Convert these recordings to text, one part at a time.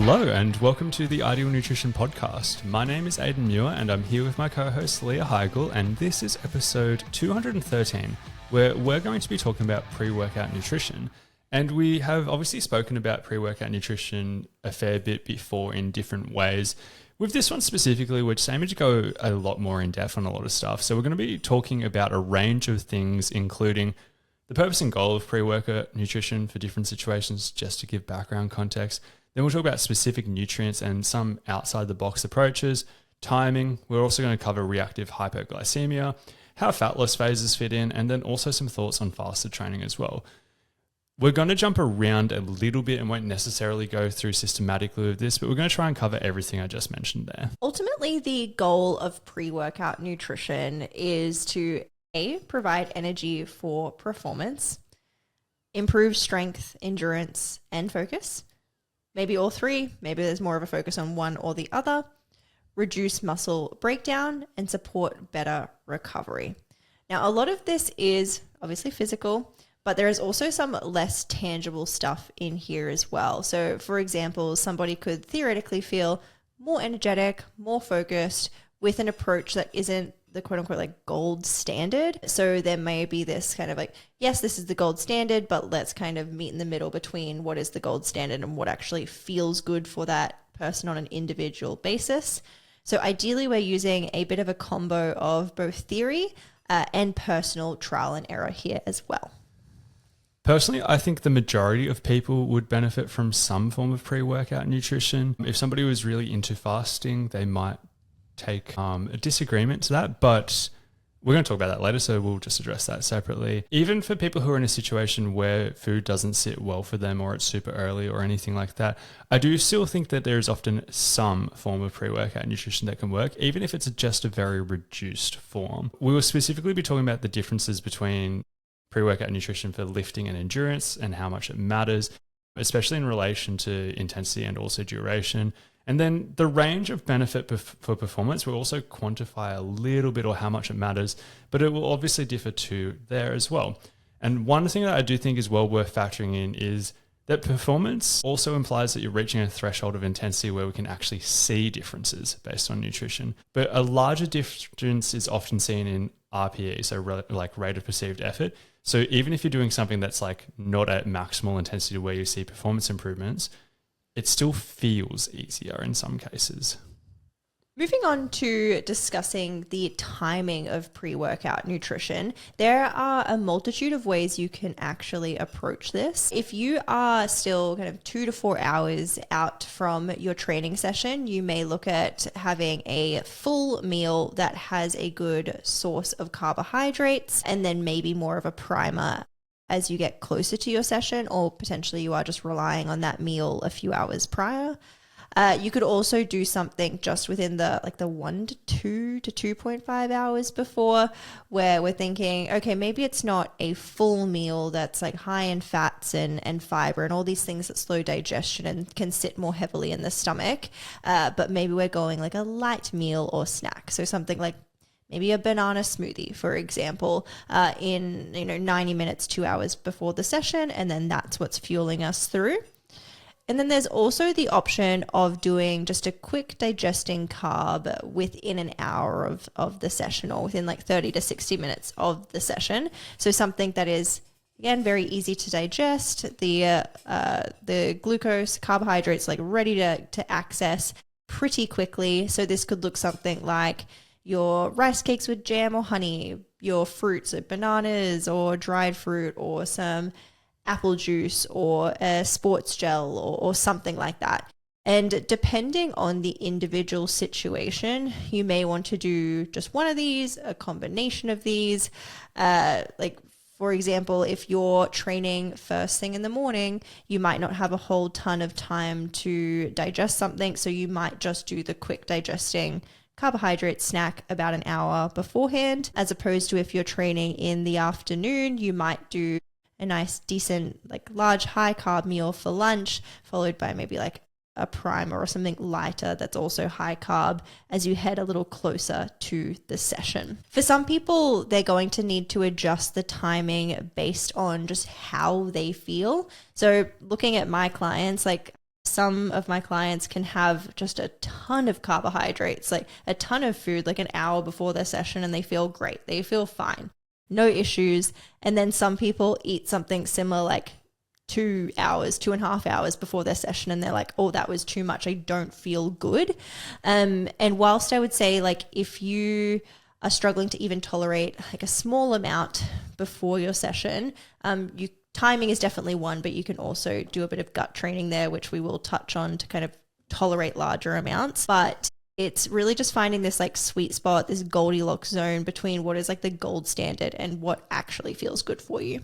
Hello and welcome to the Ideal Nutrition Podcast. My name is Aidan Muir and I'm here with my co-host Leah Higl, and this is episode 213 where we're going to be talking about pre-workout nutrition. And we have obviously spoken about pre-workout nutrition a fair bit before in different ways. With this one specifically, we're just aiming to go a lot more in depth on a lot of stuff. So we're going to be talking about a range of things, including the purpose and goal of pre-workout nutrition for different situations, just to give background context. Then we'll talk about specific nutrients and some outside-the-box approaches, timing. We're also going to cover reactive hypoglycemia, how fat loss phases fit in, and then also some thoughts on fasted training as well. We're going to jump around a little bit and won't necessarily go through systematically with this, but we're going to try and cover everything I just mentioned there. Ultimately, the goal of pre-workout nutrition is to A, provide energy for performance, improve strength, endurance, and focus. Maybe all three, maybe there's more of a focus on one or the other, reduce muscle breakdown, and support better recovery. Now, a lot of this is obviously physical, but there is also some less tangible stuff in here as well. So, for example, somebody could theoretically feel more energetic, more focused with an approach that isn't the quote unquote like gold standard. So there may be this kind of like, yes, this is the gold standard, but let's kind of meet in the middle between what is the gold standard and what actually feels good for that person on an individual basis. So ideally we're using a bit of a combo of both theory and personal trial and error here as well. Personally, I think the majority of people would benefit from some form of pre-workout nutrition. If somebody was really into fasting, they might take a disagreement to that, but we're going to talk about that later, so we'll just address that separately. Even for people who are in a situation where food doesn't sit well for them or it's super early or anything like that, I do still think that there is often some form of pre-workout nutrition that can work, even if it's just a very reduced form. We will specifically be talking about the differences between pre-workout nutrition for lifting and endurance and how much it matters, especially in relation to intensity and also duration. And then the range of benefit for performance will also quantify a little bit or how much it matters, but it will obviously differ too there as well. And one thing that I do think is well worth factoring in is that performance also implies that you're reaching a threshold of intensity where we can actually see differences based on nutrition. But a larger difference is often seen in RPE, so like rate of perceived effort. So even if you're doing something that's like not at maximal intensity where you see performance improvements, it still feels easier in some cases. Moving on to discussing the timing of pre-workout nutrition, there are a multitude of ways you can actually approach this. If you are still kind of 2 to 4 hours out from your training session, you may look at having a full meal that has a good source of carbohydrates and then maybe more of a primer as you get closer to your session, or potentially you are just relying on that meal a few hours prior. You could also do something just within the 1 to 2 to 2.5 hours before, where we're thinking, okay, maybe it's not a full meal that's like high in fats and fiber and all these things that slow digestion and can sit more heavily in the stomach, but maybe we're going like a light meal or snack. So something like maybe a banana smoothie, for example, in 90 minutes, 2 hours before the session, and then that's what's fueling us through. And then there's also the option of doing just a quick digesting carb within an hour of the session, or within like 30 to 60 minutes of the session. So something that is, again, very easy to digest, the glucose, carbohydrates like ready to access pretty quickly. So this could look something like your rice cakes with jam or honey, your fruits, so bananas or dried fruit, or some apple juice or a sports gel or something like that. And depending on the individual situation, you may want to do just one of these, a combination of these. Like, for example, if you're training first thing in the morning, you might not have a whole ton of time to digest something. So you might just do the quick digesting carbohydrate snack about an hour beforehand, as opposed to if you're training in the afternoon, you might do a nice, decent, like large, high carb meal for lunch, followed by maybe like a primer or something lighter that's also high carb as you head a little closer to the session. For some people, they're going to need to adjust the timing based on just how they feel. So looking at my clients, like Some of my clients can have just a ton of carbohydrates, like a ton of food, like an hour before their session, and they feel great. They feel fine, no issues. And then some people eat something similar, like 2 hours, 2.5 hours before their session, and they're like, oh, that was too much. I don't feel good. And whilst I would say, like, if you are struggling to even tolerate like a small amount before your session, timing is definitely one, but you can also do a bit of gut training there, which we will touch on to kind of tolerate larger amounts. But it's really just finding this like sweet spot, this Goldilocks zone between what is like the gold standard and what actually feels good for you.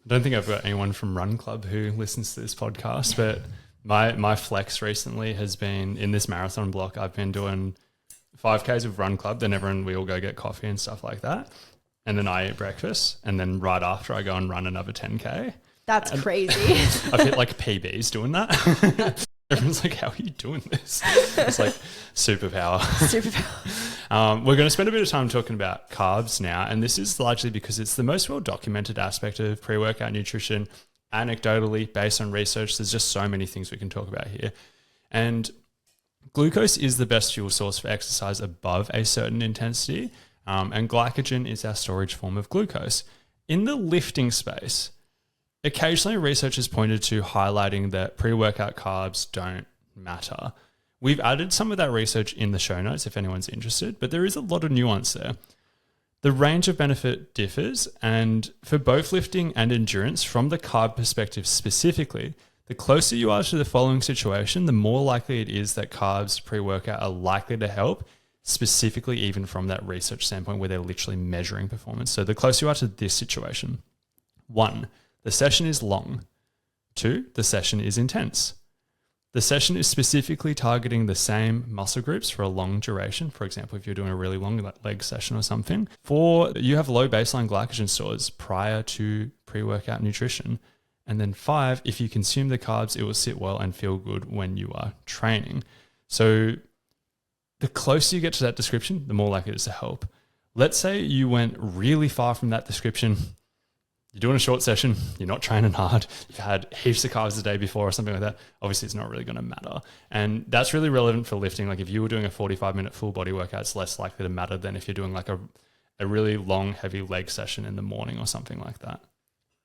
I don't think I've got anyone from Run Club who listens to this podcast, but my flex recently has been in this marathon block. I've been doing 5Ks of Run Club, then we all go get coffee and stuff like that. And then I eat breakfast, and then right after I go and run another 10K. That's crazy. I've hit like PBs doing that. Everyone's like, how are you doing this? It's like superpower. We're going to spend a bit of time talking about carbs now, and this is largely because it's the most well-documented aspect of pre-workout nutrition. Anecdotally, based on research, there's just so many things we can talk about here. And glucose is the best fuel source for exercise above a certain intensity. And glycogen is our storage form of glucose. In the lifting space, occasionally research has pointed to highlighting that pre-workout carbs don't matter. We've added some of that research in the show notes if anyone's interested, but there is a lot of nuance there. The range of benefit differs, and for both lifting and endurance, from the carb perspective specifically, the closer you are to the following situation, the more likely it is that carbs pre-workout are likely to help, specifically even from that research standpoint where they're literally measuring performance. So the closer you are to this situation, 1, the session is long. 2, the session is intense. The session is specifically targeting the same muscle groups for a long duration. For example, if you're doing a really long leg session or something. 4, you have low baseline glycogen stores prior to pre-workout nutrition. And then 5, if you consume the carbs, it will sit well and feel good when you are training. So the closer you get to that description, the more likely it is to help. Let's say you went really far from that description. You're doing a short session, you're not training hard, you've had heaps of carbs the day before or something like that. Obviously, it's not really going to matter. And that's really relevant for lifting. Like if you were doing a 45-minute full body workout, it's less likely to matter than if you're doing like a really long, heavy leg session in the morning or something like that.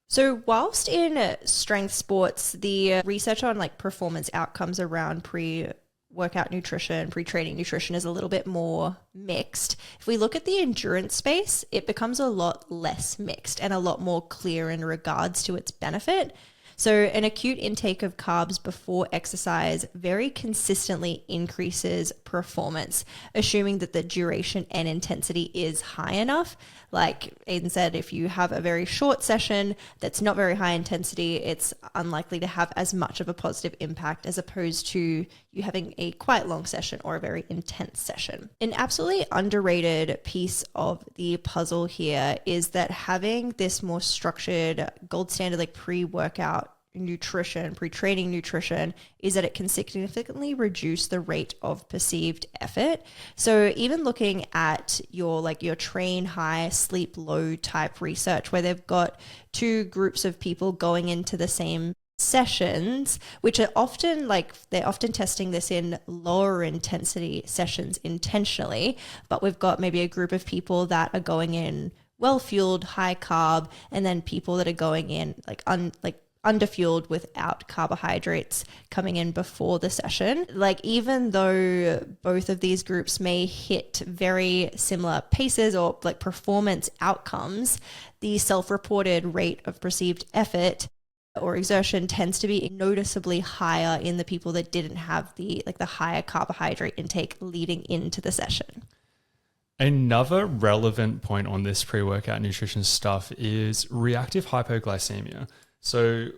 So whilst in strength sports, the research on like performance outcomes around pre-workout nutrition, pre-training nutrition is a little bit more mixed. If we look at the endurance space, it becomes a lot less mixed and a lot more clear in regards to its benefit. So an acute intake of carbs before exercise very consistently increases performance, assuming that the duration and intensity is high enough. Like Aidan said, if you have a very short session that's not very high intensity, it's unlikely to have as much of a positive impact as opposed to you having a quite long session or a very intense session. An absolutely underrated piece of the puzzle here is that having this more structured gold standard like pre-workout nutrition, pre-training nutrition, is that it can significantly reduce the rate of perceived effort. So even looking at your train high, sleep low type research where they've got 2 groups of people going into the same sessions, which are often they're often testing this in lower intensity sessions intentionally, but we've got maybe a group of people that are going in well-fueled, high carb, and then people that are going in underfueled without carbohydrates coming in before the session. Like even though both of these groups may hit very similar paces or like performance outcomes, the self-reported rate of perceived effort or exertion tends to be noticeably higher in the people that didn't have the higher carbohydrate intake leading into the session. Another relevant point on this pre-workout nutrition stuff is reactive hypoglycemia. So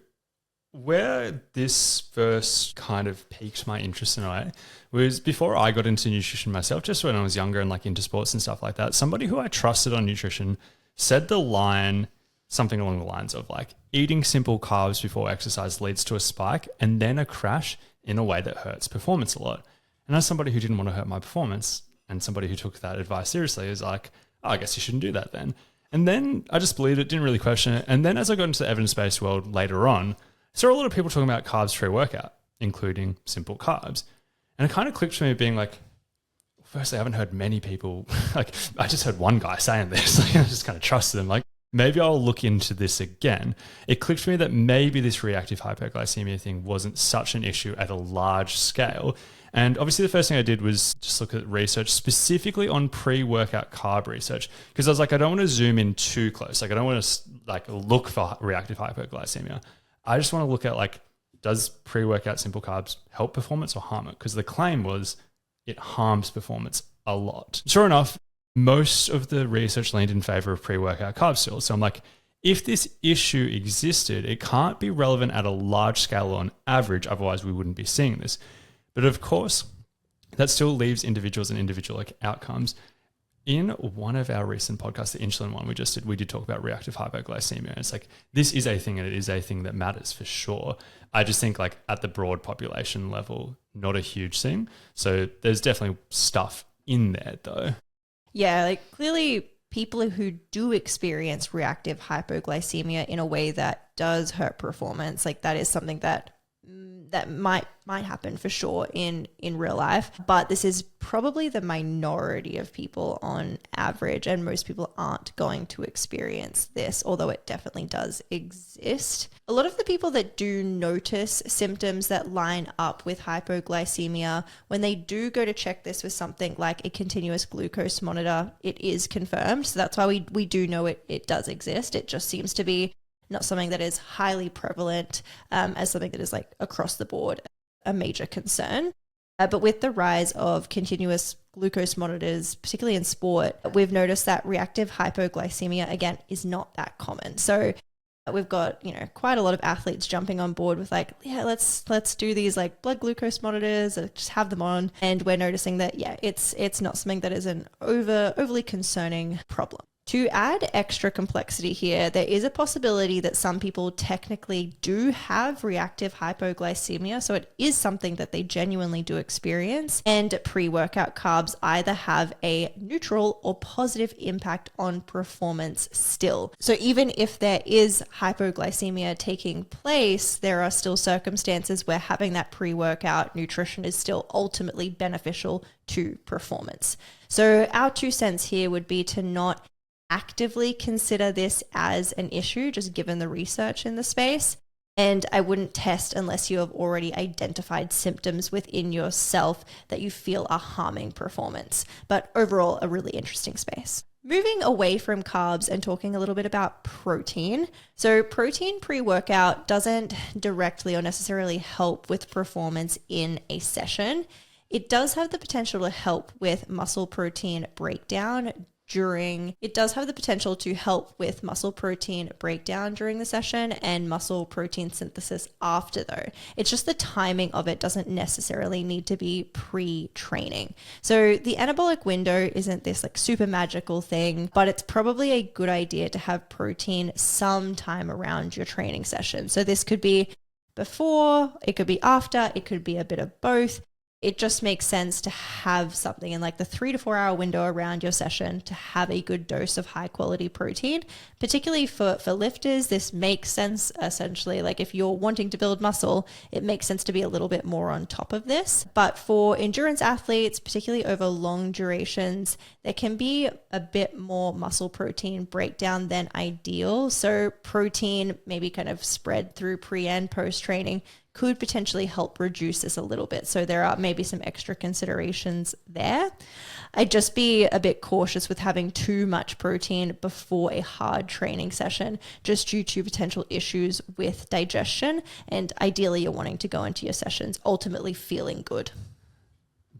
where this first kind of piqued my interest in a way was before I got into nutrition myself, just when I was younger and like into sports and stuff like that. Somebody who I trusted on nutrition said the line, something along the lines of like, eating simple carbs before exercise leads to a spike and then a crash in a way that hurts performance a lot. And as somebody who didn't want to hurt my performance and somebody who took that advice seriously is like, oh, I guess you shouldn't do that then. And then I just believed it, didn't really question it. And then as I got into the evidence-based world later on, I saw a lot of people talking about carbs pre-workout. including simple carbs. And it kind of clicked for me being like, firstly, I haven't heard many people, like I just heard one guy saying this, like I just kind of trusted him. Like maybe I'll look into this again. It clicked for me that maybe this reactive hypoglycemia thing wasn't such an issue at a large scale. And obviously the first thing I did was just look at research specifically on pre-workout carb research, because I was like, I don't want to zoom in too close. Like I don't want to like look for reactive hypoglycemia. I just want to look at like, does pre-workout simple carbs help performance or harm it? Because the claim was it harms performance a lot. Sure enough, most of the research leaned in favor of pre-workout carbs still. So I'm like, if this issue existed, it can't be relevant at a large scale on average, otherwise we wouldn't be seeing this. But of course, that still leaves individuals and individual like outcomes. In one of our recent podcasts, the insulin one we just did, we did talk about reactive hypoglycemia. And it's like, this is a thing and it is a thing that matters for sure. I just think like at the broad population level, not a huge thing. So there's definitely stuff in there though. Yeah, like clearly people who do experience reactive hypoglycemia in a way that does hurt performance, like that is something that might happen for sure in real life, but this is probably the minority of people on average, and most people aren't going to experience this, although it definitely does exist. A lot of the people that do notice symptoms that line up with hypoglycemia, when they do go to check this with something like a continuous glucose monitor, it is confirmed. So that's why we do know it does exist. It just seems to be not something that is highly prevalent as something that is like across the board a major concern. But with the rise of continuous glucose monitors, particularly in sport, we've noticed that reactive hypoglycemia, again, is not that common. So we've got, quite a lot of athletes jumping on board with like, yeah, let's do these like blood glucose monitors, just have them on. And we're noticing that, yeah, it's not something that is an overly concerning problem. To add extra complexity here, there is a possibility that some people technically do have reactive hypoglycemia, so it is something that they genuinely do experience, and pre-workout carbs either have a neutral or positive impact on performance still. So even if there is hypoglycemia taking place, there are still circumstances where having that pre-workout nutrition is still ultimately beneficial to performance. So our 2 cents here would be to not actively consider this as an issue, just given the research in the space. And I wouldn't test unless you have already identified symptoms within yourself that you feel are harming performance. But overall, a really interesting space. Moving away from carbs and talking a little bit about protein. So protein pre-workout doesn't directly or necessarily help with performance in a session. It does have the potential to help with muscle protein breakdown during the session and muscle protein synthesis after though. It's just the timing of it doesn't necessarily need to be pre-training. So the anabolic window isn't this like super magical thing, but it's probably a good idea to have protein sometime around your training session. So this could be before, it could be after, it could be a bit of both. It just makes sense to have something in like the 3 to 4 hour window around your session to have a good dose of high quality protein, particularly for lifters. This makes sense essentially. Like if you're wanting to build muscle, it makes sense to be a little bit more on top of this. But for endurance athletes, particularly over long durations, there can be a bit more muscle protein breakdown than ideal. So protein maybe kind of spread through pre and post training could potentially help reduce this a little bit. So there are maybe some extra considerations there. I'd just be a bit cautious with having too much protein before a hard training session, just due to potential issues with digestion. And ideally you're wanting to go into your sessions ultimately feeling good.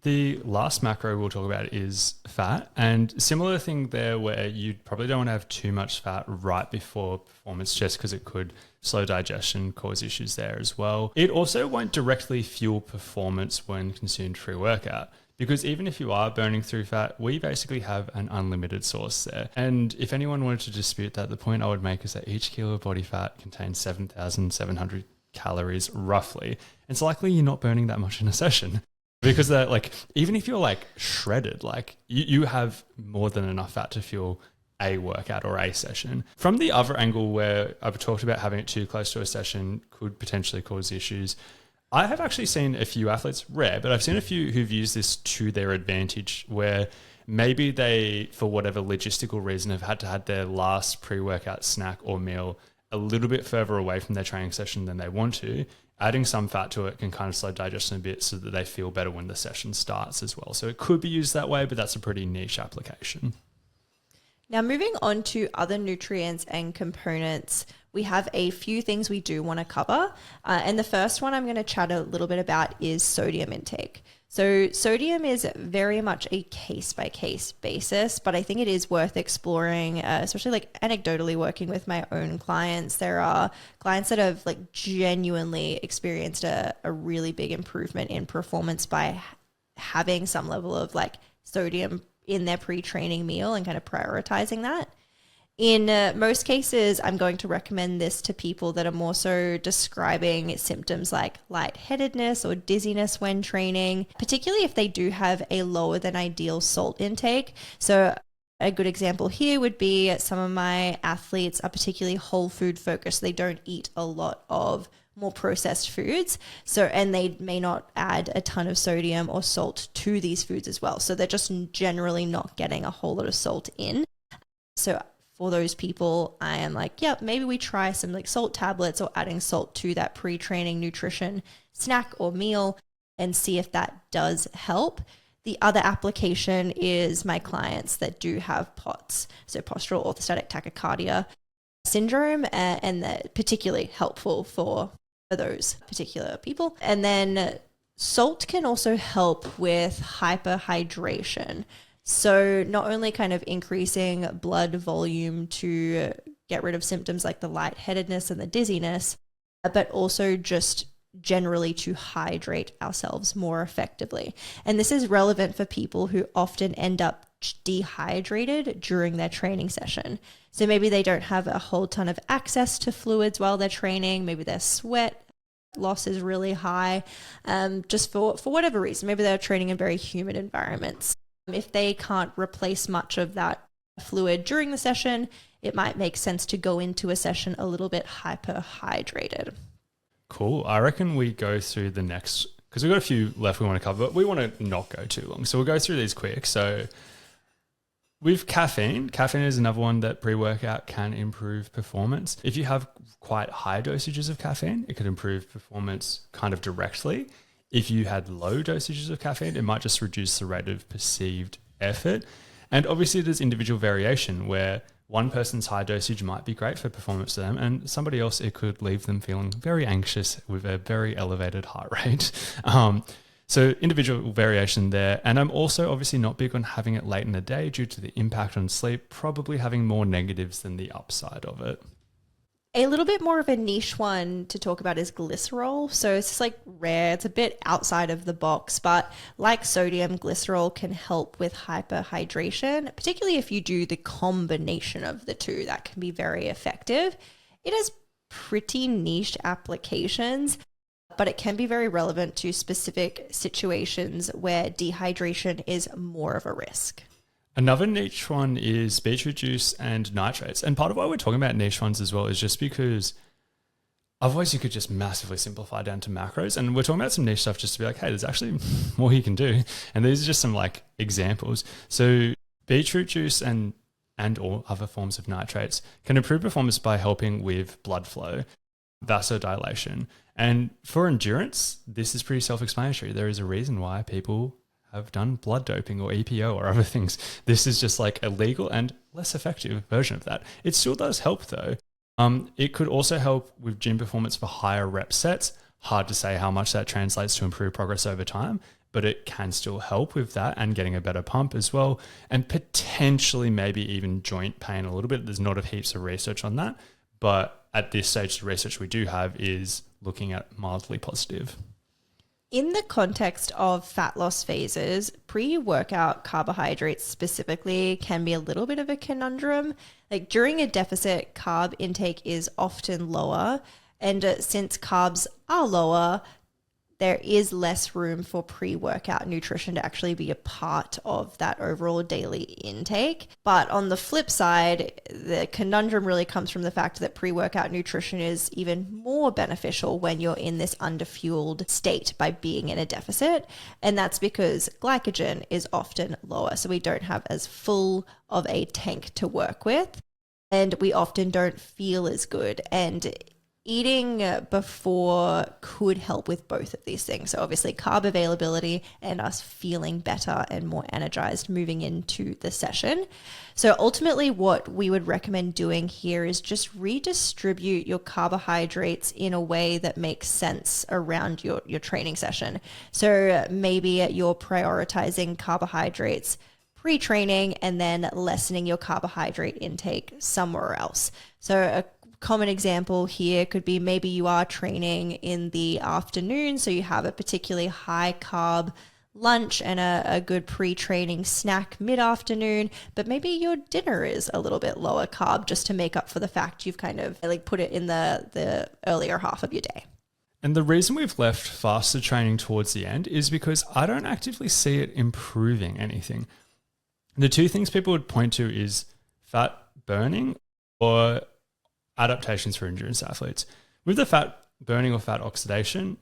The last macro we'll talk about is fat, and similar thing there where you probably don't want to have too much fat right before performance just because it could slow digestion, cause issues there as well. It also won't directly fuel performance when consumed pre-workout, because even if you are burning through fat, we basically have an unlimited source there. And if anyone wanted to dispute that, the point I would make is that each kilo of body fat contains 7,700 calories roughly. It's likely you're not burning that much in a session. Because that, like, even if you're like shredded, like you have more than enough fat to fuel a workout or a session. From the other angle where I've talked about having it too close to a session could potentially cause issues, I have actually seen a few athletes, rare, but I've seen a few who've used this to their advantage, where maybe they, for whatever logistical reason, have had to have their last pre-workout snack or meal a little bit further away from their training session than they want to. Adding some fat to it can kind of slow digestion a bit so that they feel better when the session starts as well. So it could be used that way, but that's a pretty niche application. Now, moving on to other nutrients and components, we have a few things we do want to cover. And the first one I'm going to chat a little bit about is sodium intake. So sodium is very much a case-by-case basis, but I think it is worth exploring, especially like anecdotally working with my own clients. There are clients that have like genuinely experienced a really big improvement in performance by having some level of like sodium in their pre-training meal and kind of prioritizing that. In most cases, I'm going to recommend this to people that are more so describing symptoms like lightheadedness or dizziness when training, particularly if they do have a lower than ideal salt intake. So a good example here would be some of my athletes are particularly whole food focused. They don't eat a lot of more processed foods. And they may not add a ton of sodium or salt to these foods as well. So they're just generally not getting a whole lot of salt in. So for those people, I am like, yeah, maybe we try some like salt tablets or adding salt to that pre-training nutrition snack or meal and see if that does help. The other application is my clients that do have POTS, so postural orthostatic tachycardia syndrome, and they're particularly helpful for those particular people. And then salt can also help with hyperhydration. So not only kind of increasing blood volume to get rid of symptoms like the lightheadedness and the dizziness, but also just generally to hydrate ourselves more effectively. And this is relevant for people who often end up dehydrated during their training session. So maybe they don't have a whole ton of access to fluids while they're training. Maybe their sweat loss is really high, just for whatever reason. Maybe they're training in very humid environments. If they can't replace much of that fluid during the session, it might make sense to go into a session a little bit hyperhydrated. Cool. I reckon we go through the next, because we've got a few left we want to cover, but we want to not go too long. So we'll go through these quick. So with caffeine is another one that pre-workout can improve performance. If you have quite high dosages of caffeine, it could improve performance kind of directly. If you had low dosages of caffeine, it might just reduce the rate of perceived effort. And obviously there's individual variation where one person's high dosage might be great for performance to them, and somebody else, it could leave them feeling very anxious with a very elevated heart rate. So individual variation there. And I'm also obviously not big on having it late in the day due to the impact on sleep, probably having more negatives than the upside of it. A little bit more of a niche one to talk about is glycerol. So it's just like rare. It's a bit outside of the box, but like sodium, glycerol can help with hyperhydration, particularly if you do the combination of the two. That can be very effective. It has pretty niche applications, but it can be very relevant to specific situations where dehydration is more of a risk. Another niche one is beetroot juice and nitrates. And part of why we're talking about niche ones as well is just because otherwise you could just massively simplify down to macros. And we're talking about some niche stuff just to be like, hey, there's actually more you can do. And these are just some like examples. So beetroot juice and or other forms of nitrates can improve performance by helping with blood flow, vasodilation. And for endurance, this is pretty self-explanatory. There is a reason why people have done blood doping or EPO or other things. This is just like a legal and less effective version of that. It still does help though. It could also help with gym performance for higher rep sets. Hard to say how much that translates to improve progress over time, but it can still help with that and getting a better pump as well. And potentially maybe even joint pain a little bit. There's not a heaps of research on that, but at this stage, the research we do have is looking at mildly positive. In the context of fat loss phases, pre-workout carbohydrates specifically can be a little bit of a conundrum. Like during a deficit, carb intake is often lower. And since carbs are lower, there is less room for pre-workout nutrition to actually be a part of that overall daily intake. But on the flip side, the conundrum really comes from the fact that pre-workout nutrition is even more beneficial when you're in this underfueled state by being in a deficit. And that's because glycogen is often lower. So we don't have as full of a tank to work with, and we often don't feel as good. And eating before could help with both of these things. So obviously carb availability and us feeling better and more energized moving into the session. So ultimately what we would recommend doing here is just redistribute your carbohydrates in a way that makes sense around your training session. So maybe you're prioritizing carbohydrates pre-training and then lessening your carbohydrate intake somewhere else. So a common example here could be maybe you are training in the afternoon, so you have a particularly high carb lunch and a good pre-training snack mid-afternoon, but maybe your dinner is a little bit lower carb just to make up for the fact you've kind of like put it in the earlier half of your day. And the reason we've left fasted training towards the end is because I don't actively see it improving anything. The two things people would point to is fat burning or adaptations for endurance athletes. With the fat burning or fat oxidation,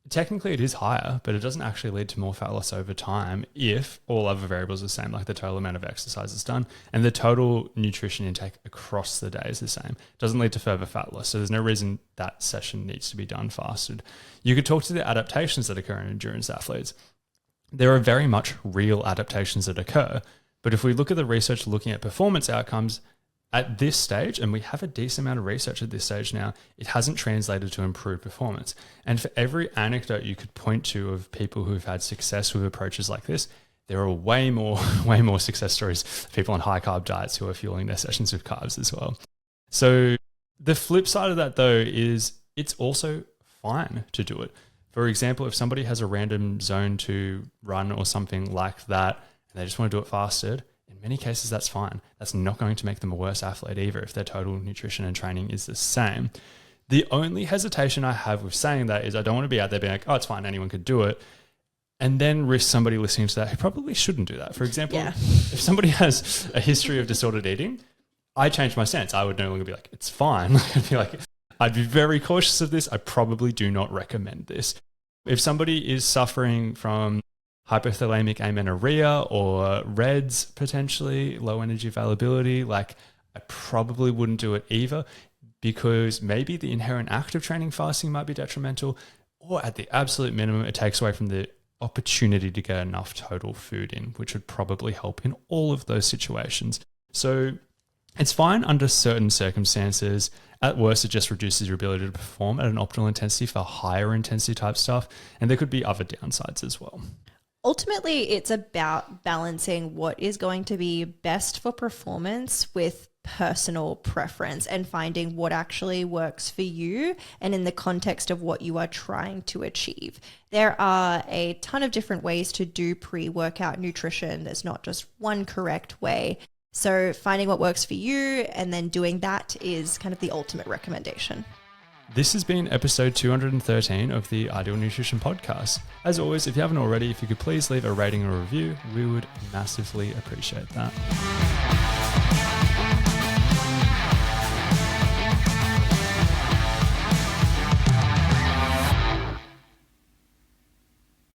technically it is higher, but it doesn't actually lead to more fat loss over time if all other variables are the same, like the total amount of exercise is done and the total nutrition intake across the day is the same. It doesn't lead to further fat loss. So there's no reason that session needs to be done fasted. You could talk to the adaptations that occur in endurance athletes. There are very much real adaptations that occur, but if we look at the research looking at performance outcomes, at this stage, and we have a decent amount of research at this stage now, it hasn't translated to improved performance. And for every anecdote you could point to of people who've had success with approaches like this, there are way more success stories of people on high carb diets who are fueling their sessions with carbs as well. So the flip side of that though is it's also fine to do it. For example, if somebody has a random zone to run or something like that, and they just want to do it fasted, in many cases, that's fine. That's not going to make them a worse athlete either if their total nutrition and training is the same. The only hesitation I have with saying that is I don't want to be out there being like, oh, it's fine, anyone could do it, and then risk somebody listening to that who probably shouldn't do that. For example, if somebody has a history of disordered eating, I change my stance. I would no longer be like, it's fine. I'd be very cautious of this. I probably do not recommend this. If somebody is suffering from hypothalamic amenorrhea or REDS, potentially low energy availability, like I probably wouldn't do it either, because maybe the inherent act of training fasting might be detrimental, or at the absolute minimum, it takes away from the opportunity to get enough total food in, which would probably help in all of those situations. So it's fine under certain circumstances. At worst, it just reduces your ability to perform at an optimal intensity for higher intensity type stuff. And there could be other downsides as well. Ultimately, it's about balancing what is going to be best for performance with personal preference and finding what actually works for you and in the context of what you are trying to achieve. There are a ton of different ways to do pre-workout nutrition. There's not just one correct way. So finding what works for you and then doing that is kind of the ultimate recommendation. This has been episode 213 of the Ideal Nutrition Podcast. As always, if you haven't already, if you could please leave a rating or a review, we would massively appreciate that.